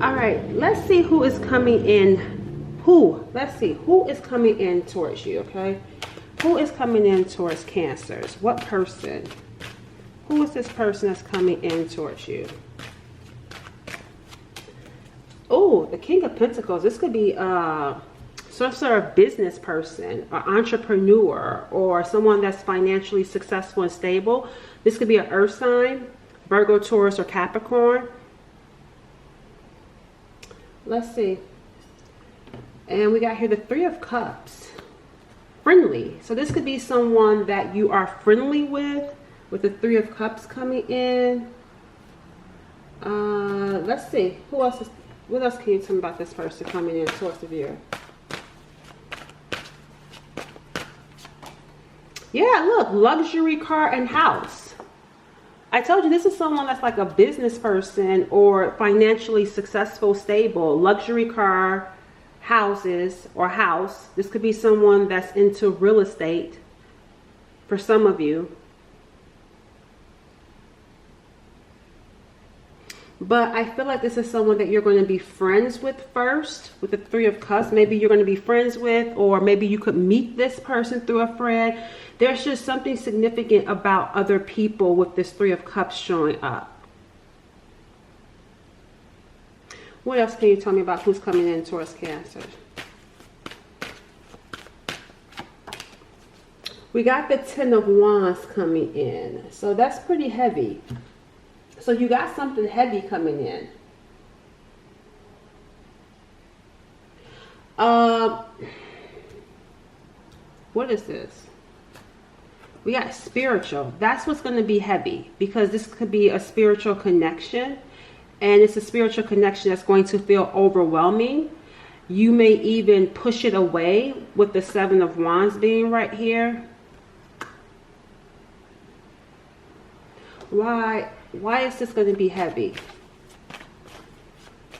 All right, let's see who is coming in. Let's see who is coming in towards you, okay? Who is coming in towards Cancers? What person? Who is this person that's coming in towards you? Oh, the King of Pentacles. This could be some sort of business person or entrepreneur or someone that's financially successful and stable. This could be an earth sign, Virgo, Taurus, or Capricorn. Let's see. And we got here the Three of Cups. Friendly. So this could be someone that you are friendly with the Three of Cups coming in. Let's see. What else can you tell me about this person coming in towards the viewer? Yeah, look, luxury car and house. I told you this is someone that's like a business person or financially successful, stable, luxury car, houses, or house. This could be someone that's into real estate for some of you. But I feel like this is someone that you're going to be friends with first, with the Three of Cups. Maybe you're going to be friends with, or maybe you could meet this person through a friend. There's just something significant about other people with this Three of Cups showing up. What else can you tell me about who's coming in towards Cancer? We got the Ten of Wands coming in. So that's pretty heavy. So you got something heavy coming in. What is this? We got spiritual. That's what's going to be heavy, because this could be a spiritual connection, and it's a spiritual connection that's going to feel overwhelming. You may even push it away with the Seven of Wands being right here. Why is this going to be heavy?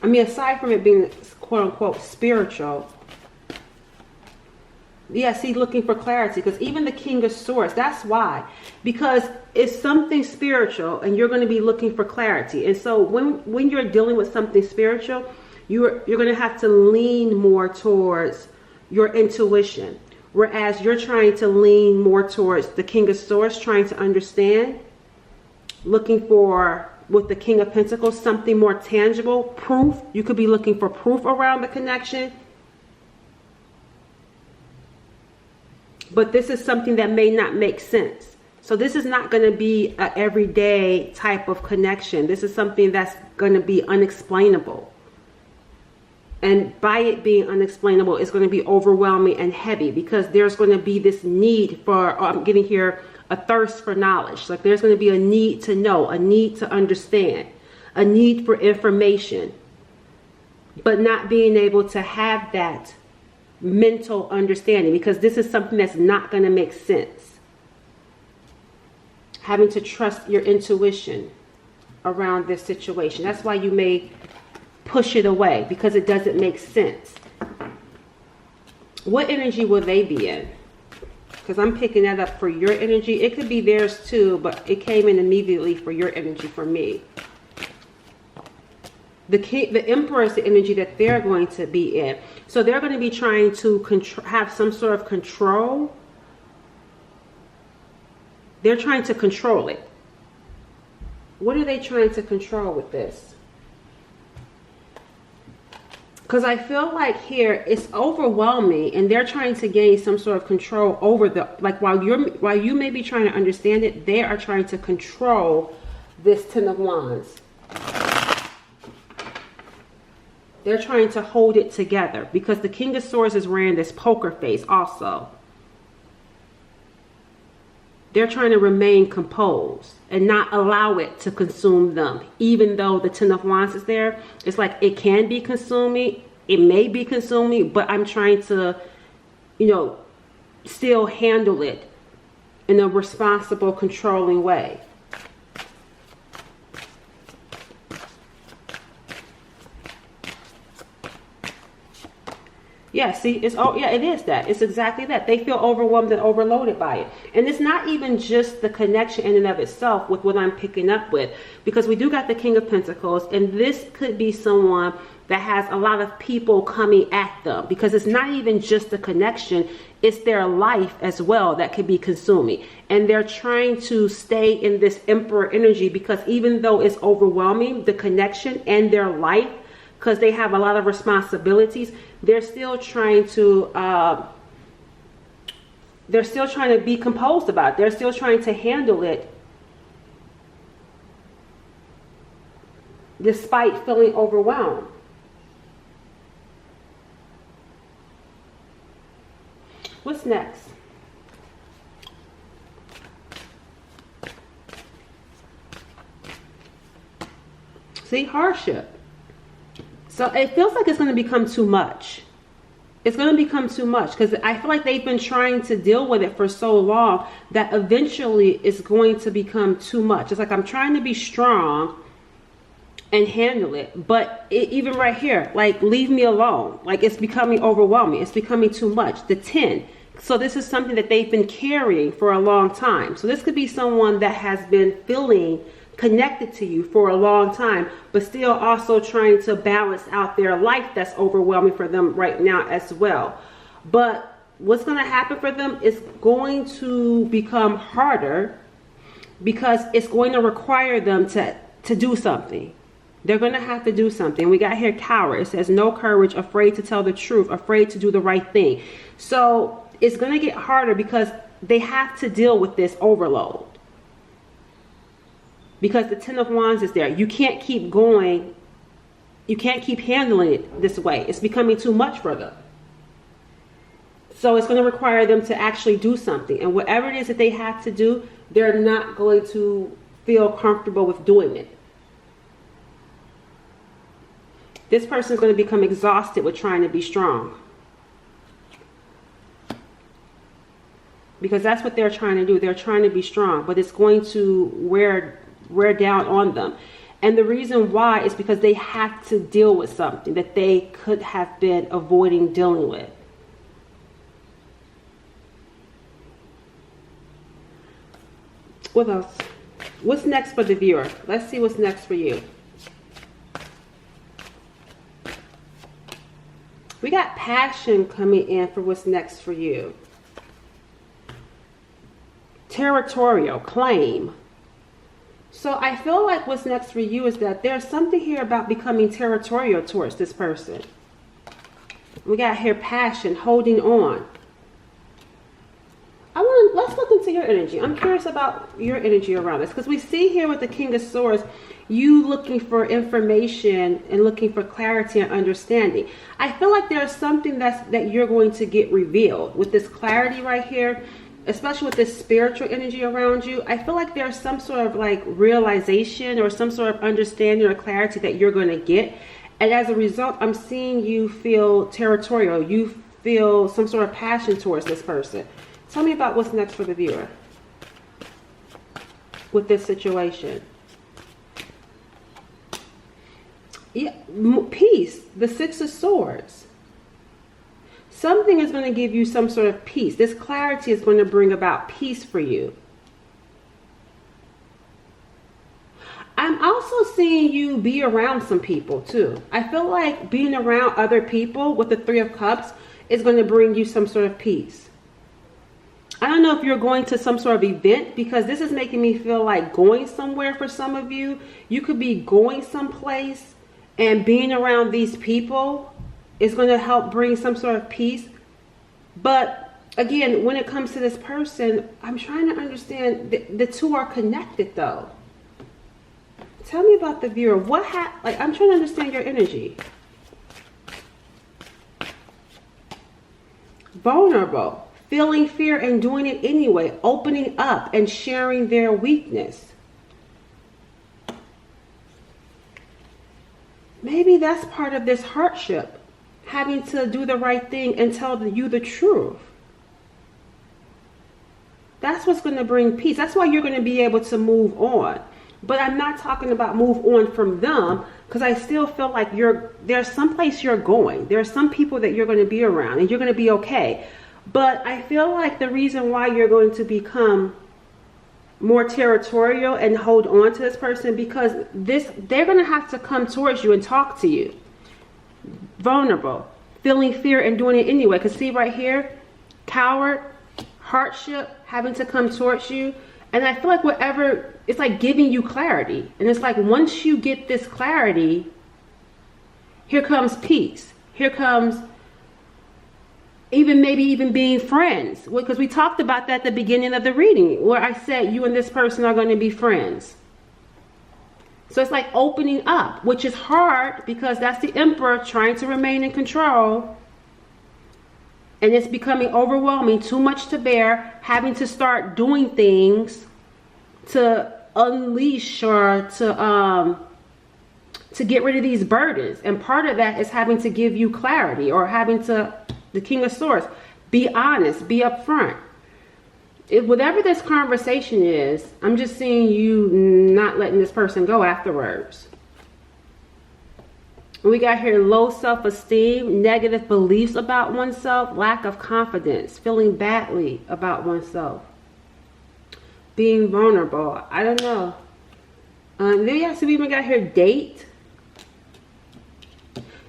I mean, aside from it being quote unquote spiritual. Yeah, see, looking for clarity, because even the King of Swords, that's why. Because it's something spiritual and you're going to be looking for clarity. And so when you're dealing with something spiritual, you're going to have to lean more towards your intuition. Whereas you're trying to lean more towards the King of Swords, trying to understand, looking for, with the King of Pentacles, something more tangible, proof. You could be looking for proof around the connection. But this is something that may not make sense. So this is not going to be an everyday type of connection. This is something that's going to be unexplainable. And by it being unexplainable, it's going to be overwhelming and heavy, because there's going to be this need for, I'm getting here, a thirst for knowledge. Like there's going to be a need to know, a need to understand, a need for information, but not being able to have that mental understanding, because this is something that's not going to make sense. Having to trust your intuition around this situation. That's why you may push it away, because it doesn't make sense. What energy will they be in? Because I'm picking that up for your energy. It could be theirs too, but it came in immediately for your energy for me. The Emperor is the energy that they're going to be in. So they're going to be trying to have some sort of control. They're trying to control it. What are they trying to control with this? Because I feel like here it's overwhelming, and they're trying to gain some sort of control over the, like while you may be trying to understand it, they are trying to control this Ten of Wands. They're trying to hold it together, because the King of Swords is wearing this poker face also. They're trying to remain composed and not allow it to consume them. Even though the Ten of Wands is there, it's like it can be consuming. It may be consuming, but I'm trying to, still handle it in a responsible, controlling way. Yeah, see, it's, oh yeah, it is that. It's exactly that. They feel overwhelmed and overloaded by it. And it's not even just the connection in and of itself with what I'm picking up with, because we do got the King of Pentacles, and this could be someone that has a lot of people coming at them, because it's not even just the connection, it's their life as well that could be consuming. And they're trying to stay in this Emperor energy, because even though it's overwhelming, the connection and their life, because they have a lot of responsibilities, they're still trying to be composed about it. They're still trying to handle it despite feeling overwhelmed. What's next? See, hardship. So it feels like it's going to become too much. It's going to become too much, because I feel like they've been trying to deal with it for so long that eventually it's going to become too much. It's like I'm trying to be strong and handle it, but even right here, like, leave me alone. Like, it's becoming overwhelming. It's becoming too much. The 10. So this is something that they've been carrying for a long time. So this could be someone that has been feeling connected to you for a long time, but still also trying to balance out their life that's overwhelming for them right now as well. But what's going to happen for them is going to become harder, because it's going to require them to do something. They're going to have to do something. We got here coward. It says no courage, afraid to tell the truth, afraid to do the right thing. So it's going to get harder, because they have to deal with this overload. Because the 10 of Wands is there. You can't keep going. You can't keep handling it this way. It's becoming too much for them. So it's going to require them to actually do something. And whatever it is that they have to do, they're not going to feel comfortable with doing it. This person is going to become exhausted with trying to be strong. Because that's what they're trying to do. They're trying to be strong, but it's going to wear down on them. And the reason why is because they have to deal with something that they could have been avoiding dealing with. What else? What's next for the viewer? Let's see what's next for you. We got passion coming in for what's next for you. Territorial, claim. So I feel like what's next for you is that there's something here about becoming territorial towards this person. We got here passion, holding on. Let's look into your energy. I'm curious about your energy around this, because we see here with the King of Swords, you looking for information and looking for clarity and understanding. I feel like there's something that you're going to get revealed with this clarity right here, especially with this spiritual energy around you. I feel like there's some sort of like realization or some sort of understanding or clarity that you're going to get. And as a result, I'm seeing you feel territorial. You feel some sort of passion towards this person. Tell me about what's next for the viewer with this situation. Yeah, peace. The 6 of Swords. Something is going to give you some sort of peace. This clarity is going to bring about peace for you. I'm also seeing you be around some people too. I feel like being around other people with the 3 of Cups is going to bring you some sort of peace. I don't know if you're going to some sort of event, because this is making me feel like going somewhere for some of you. You could be going someplace, and being around these people is going to help bring some sort of peace. Like, again, when it comes to this person, I'm trying to understand the two are connected though. Tell me about the viewer. I'm trying to understand your energy. Vulnerable. Feeling fear and doing it anyway. Opening up and sharing their weakness. Maybe that's part of this hardship. Having to do the right thing and tell you the truth. That's what's going to bring peace. That's why you're going to be able to move on. But I'm not talking about move on from them. because I still feel like there's some place you're going. There are some people that you're going to be around and you're going to be okay. But I feel like the reason why you're going to become more territorial and hold on to this person, because they're going to have to come towards you and talk to you. Vulnerable, feeling fear and doing it anyway. Because see right here, coward, hardship, having to come towards you. And I feel like whatever, it's like giving you clarity. And it's like once you get this clarity, here comes peace. Here comes maybe even being friends. Because we talked about that at the beginning of the reading, where I said you and this person are going to be friends. So it's like opening up, which is hard because that's the Emperor trying to remain in control. And it's becoming overwhelming, too much to bear, having to start doing things to unleash or to get rid of these burdens. And part of that is having to give you clarity, or having to, the King of Swords, be honest, be upfront. Whatever this conversation is, I'm just seeing you not letting this person go afterwards. We got here low self-esteem, negative beliefs about oneself, lack of confidence, feeling badly about oneself, being vulnerable. I don't know. Then we even got here date.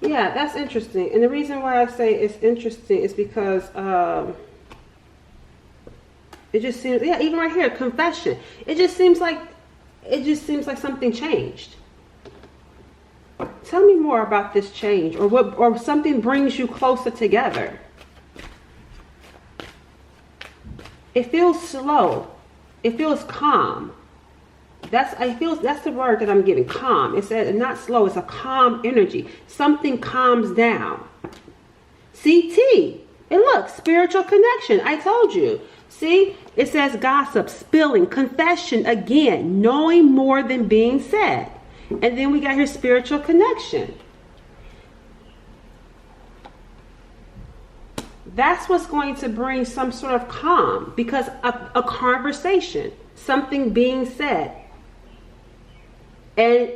Yeah, that's interesting. And the reason why I say it's interesting is because it just seems, yeah, even right here, confession. It just seems like something changed. Tell me more about this change, or something brings you closer together. It feels slow. It feels calm. That's the word that I'm getting, calm. It says not slow, it's a calm energy. Something calms down. CT. And look, spiritual connection. I told you. See, it says gossip, spilling, confession, again, knowing more than being said. And then we got here spiritual connection. That's what's going to bring some sort of calm, because a conversation, something being said, and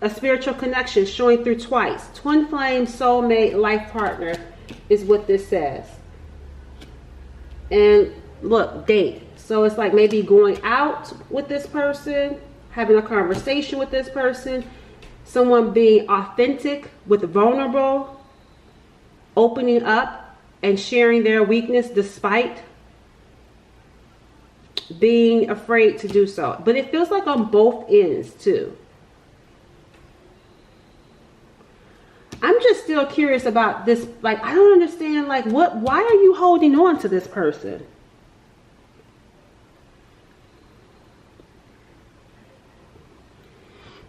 a spiritual connection showing through twice. Twin flame, soulmate, life partner is what this says. And look, date. So it's like maybe going out with this person, having a conversation with this person, someone being authentic with vulnerable, opening up and sharing their weakness despite being afraid to do so. But it feels like on both ends too. I'm just still curious about this. Like, I don't understand, like, why are you holding on to this person?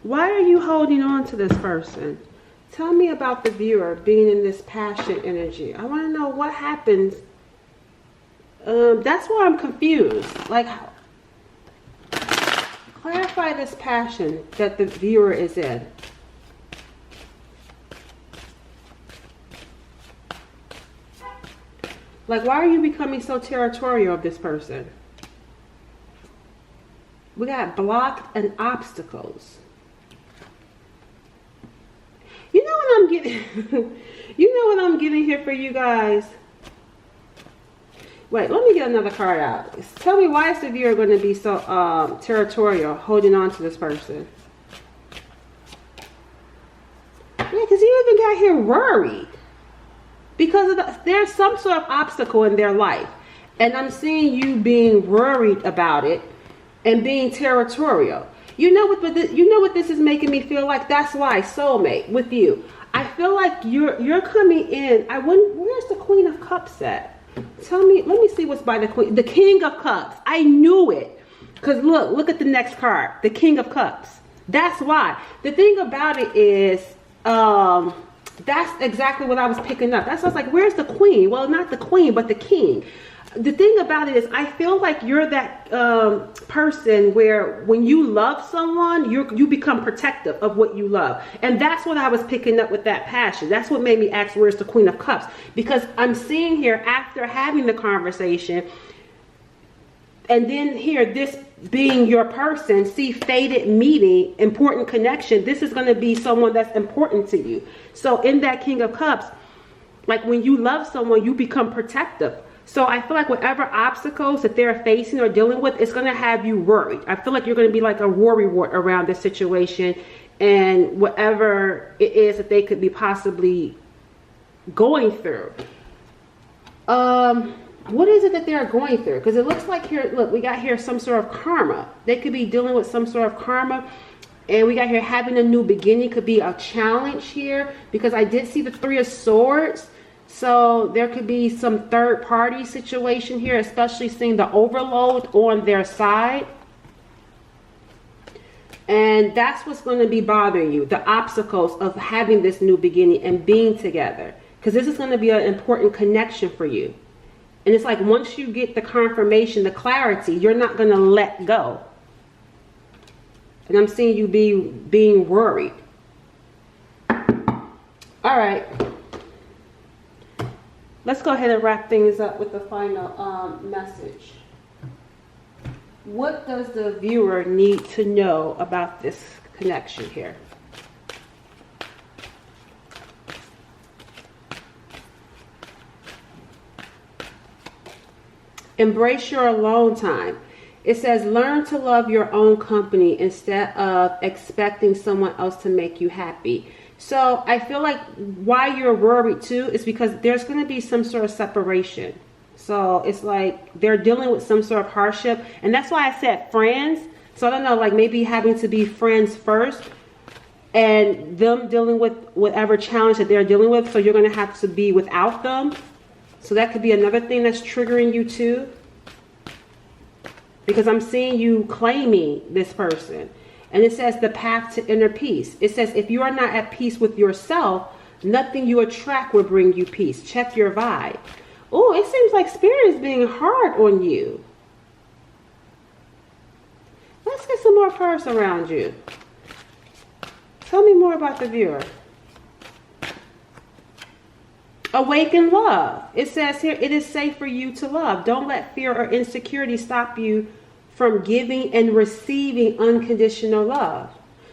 Why are you holding on to this person? Tell me about the viewer being in this passion energy. I want to know what happens. That's why I'm confused. Like, clarify this passion that the viewer is in. Like, why are you becoming so territorial of this person? We got blocked and obstacles. You know what I'm getting? You know what I'm getting here for you guys? Wait, let me get another card out. Tell me, why is the viewer going to be so territorial, holding on to this person? Yeah, because you even got here worried. Because there's some sort of obstacle in their life. And I'm seeing you being worried about it and being territorial. You know what this is making me feel like? That's why, soulmate, with you. I feel like you're coming in. Where's the Queen of Cups at? Tell me, let me see what's by the Queen. The King of Cups. I knew it. Because look at the next card. The King of Cups. That's why. The thing about it is, that's exactly what I was picking up. That's why I was like, where's the Queen? Well, not the Queen, but the King. The thing about it is, I feel like you're that person where when you love someone, you become protective of what you love. And that's what I was picking up with that passion. That's what made me ask, where's the Queen of Cups? Because I'm seeing here, after having the conversation, and then here, being your person, see fated meeting, important connection. This is going to be someone that's important to you. So in that King of Cups, like when you love someone, you become protective. So I feel like whatever obstacles that they're facing or dealing with, it's going to have you worried. I feel like you're going to be like a worry wart around this situation and whatever it is that they could be possibly going through. What is it that they're going through? Because it looks like here, look, we got here some sort of karma. They could be dealing with some sort of karma. And we got here having a new beginning could be a challenge here, because I did see the 3 of Swords. So there could be some third party situation here, especially seeing the overload on their side. And that's what's going to be bothering you, the obstacles of having this new beginning and being together. Because this is going to be an important connection for you. And it's like once you get the confirmation, the clarity, you're not going to let go. And I'm seeing you being worried. All right. Let's go ahead and wrap things up with the final message. What does the viewer need to know about this connection here? Embrace your alone time. It says, learn to love your own company instead of expecting someone else to make you happy. So I feel like why you're worried too is because there's going to be some sort of separation. So it's like they're dealing with some sort of hardship. And that's why I said friends. So I don't know, like maybe having to be friends first and them dealing with whatever challenge that they're dealing with. So you're going to have to be without them. So that could be another thing that's triggering you too. Because I'm seeing you claiming this person. And it says the path to inner peace. It says if you are not at peace with yourself, nothing you attract will bring you peace. Check your vibe. Oh, it seems like Spirit is being hard on you. Let's get some more cards around you. Tell me more about the viewer. Awaken love. It says here, it is safe for you to love. Don't let fear or insecurity stop you from giving and receiving unconditional love.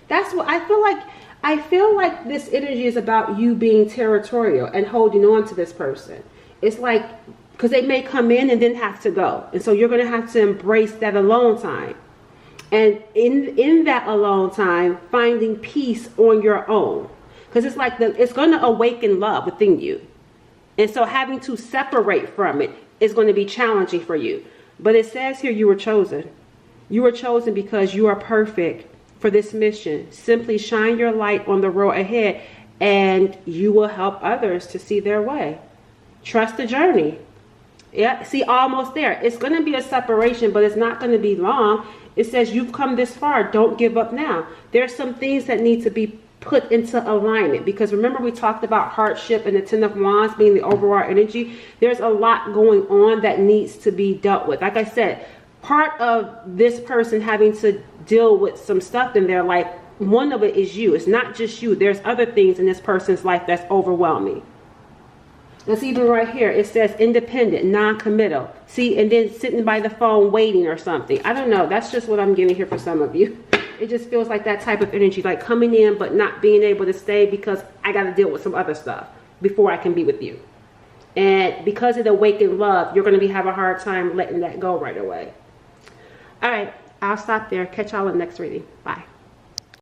That's what I feel like. I feel like this energy is about you being territorial and holding on to this person. It's like, because they may come in and then have to go. And so you're going to have to embrace that alone time. And in that alone time, finding peace on your own. Because it's like it's going to awaken love within you. And so having to separate from it is going to be challenging for you. But it says here you were chosen. You were chosen because you are perfect for this mission. Simply shine your light on the road ahead and you will help others to see their way. Trust the journey. Yeah, see, almost there. It's going to be a separation, but it's not going to be long. It says you've come this far. Don't give up now. There's some things that need to be put into alignment, because remember we talked about hardship and the 10 of Wands being the overall energy. There's a lot going on that needs to be dealt with. Like I said, part of this person having to deal with some stuff in their life, one of it is you. It's not just you. There's other things in this person's life that's overwhelming. Let's even right here, it says independent, non-committal. See, and then sitting by the phone waiting or something. I don't know. That's just what I'm getting here for some of you. It just feels like that type of energy, like coming in but not being able to stay because I got to deal with some other stuff before I can be with you. And because of the awakened love, you're going to be having a hard time letting that go right away. All right, I'll stop there. Catch y'all in the next reading. Bye.